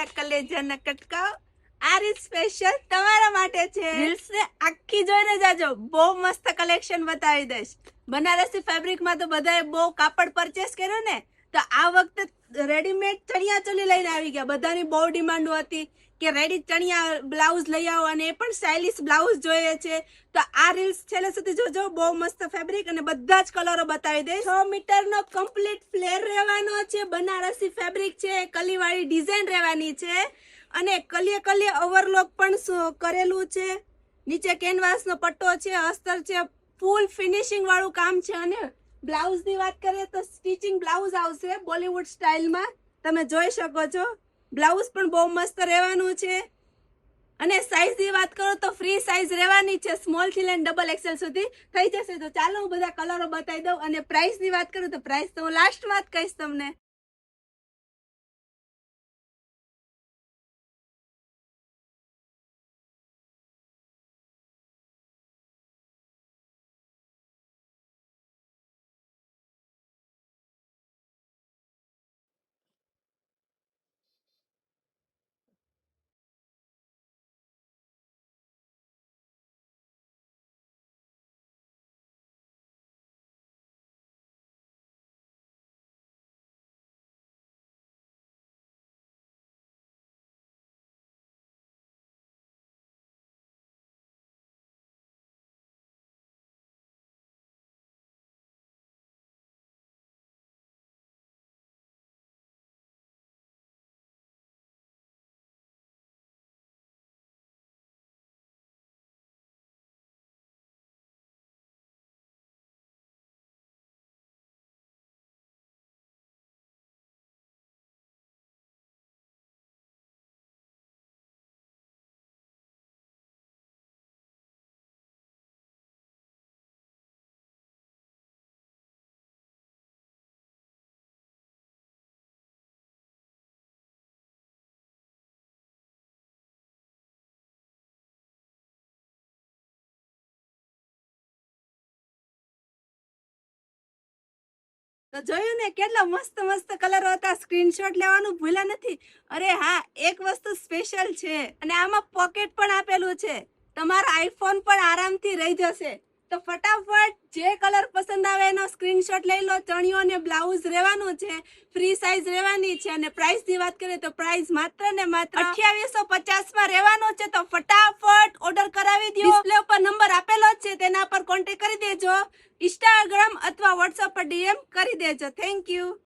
મારા કલેજાના કટકાઓ આ reel special તમારા માટે છે. રીલ્સ ને આખી જોઈને જાજો, બહુ મસ્ત કલેક્શન બતાવી દઈશ. બનારસી ફેબ્રિકમાં તો બધાએ બહુ કાપડ પરચેસ કર્યો ને, તો આ વખતે રેડીમેડ ચણિયા ચોલી લઈને આવી ગયા. બધાની બહુ ડિમાન્ડ હતી કે રેડી ચણિયા બ્લાઉઝ લઈ આવો, અને એ પણ સ્ટાઇલિશ બ્લાઉઝ જોઈએ છે. તો આ રીલ્સ છેલ્લે સુધી જોજો, બહુ મસ્ત ફેબ્રિક અને બધા જ કલરો બતાવી દઈશ. 6 મીટરનો કમ્પ્લીટ ફ્લેર રહેવાનો છે, બનારસી ફેબ્રિક છે, કલીવાળી ડિઝાઇન રહેવાની છે, અને કલીએ ઓવરલોક પણ કરેલું છે. નીચે કેનવાસનો પટ્ટો છે, અસ્તર છે, ફૂલ ફિનિશિંગ વાળું કામ છે. અને બ્લાઉઝ ની વાત કરીએ તો સ્ટિચિંગ બ્લાઉઝ આવશે બોલીવુડ સ્ટાઇલમાં, તમે જોઈ શકો છો. બ્લાઉઝ પણ બહુ મસ્ત રહેવાનું છે. અને સાઈઝ ની વાત કરું તો ફ્રી સાઈઝ રહેવાની છે, સ્મોલ થી લઈને ડબલ એક્સેલ સુધી થઈ જશે. તો ચાલો હું બધા કલરો બતાવી દઉં. અને પ્રાઇસ ની વાત કરું તો પ્રાઇસ તો હું લાસ્ટ માં જ કહીશ તમને. તો જોયું ને કેટલા મસ્ત મસ્ત કલર હતા. સ્ક્રીનશોટ લેવાનું ભૂલ્યા નથી. અરે હા, એક વસ્તુ સ્પેશિયલ છે, અને આમાં પોકેટ પણ આપેલું છે. તમારો આઈફોન પણ આરામથી રહી જશે. તો ફટાફટ જે કલર પસંદ આવે એનો સ્ક્રીનશોટ લઈ લો. ચણિયો અને બ્લાઉઝ રહેવાનું છે, ફ્રી સાઈઝ રહેવાની છે. અને પ્રાઇસ ની વાત કરીએ તો પ્રાઇસ માત્ર ને માત્ર 2850 માં રહેવાનો છે. તો ફટાફટ ઓર્ડર કરાવી દો. ડિસ્પ્લે ઉપર નંબર આપેલો જ છે, તેના પર કોન્ટેક્ટ કરી દેજો. ઇન્સ્ટાગ્રામ અથવા વોટ્સએપ પર ડીએમ કરી દેજો. Thank you.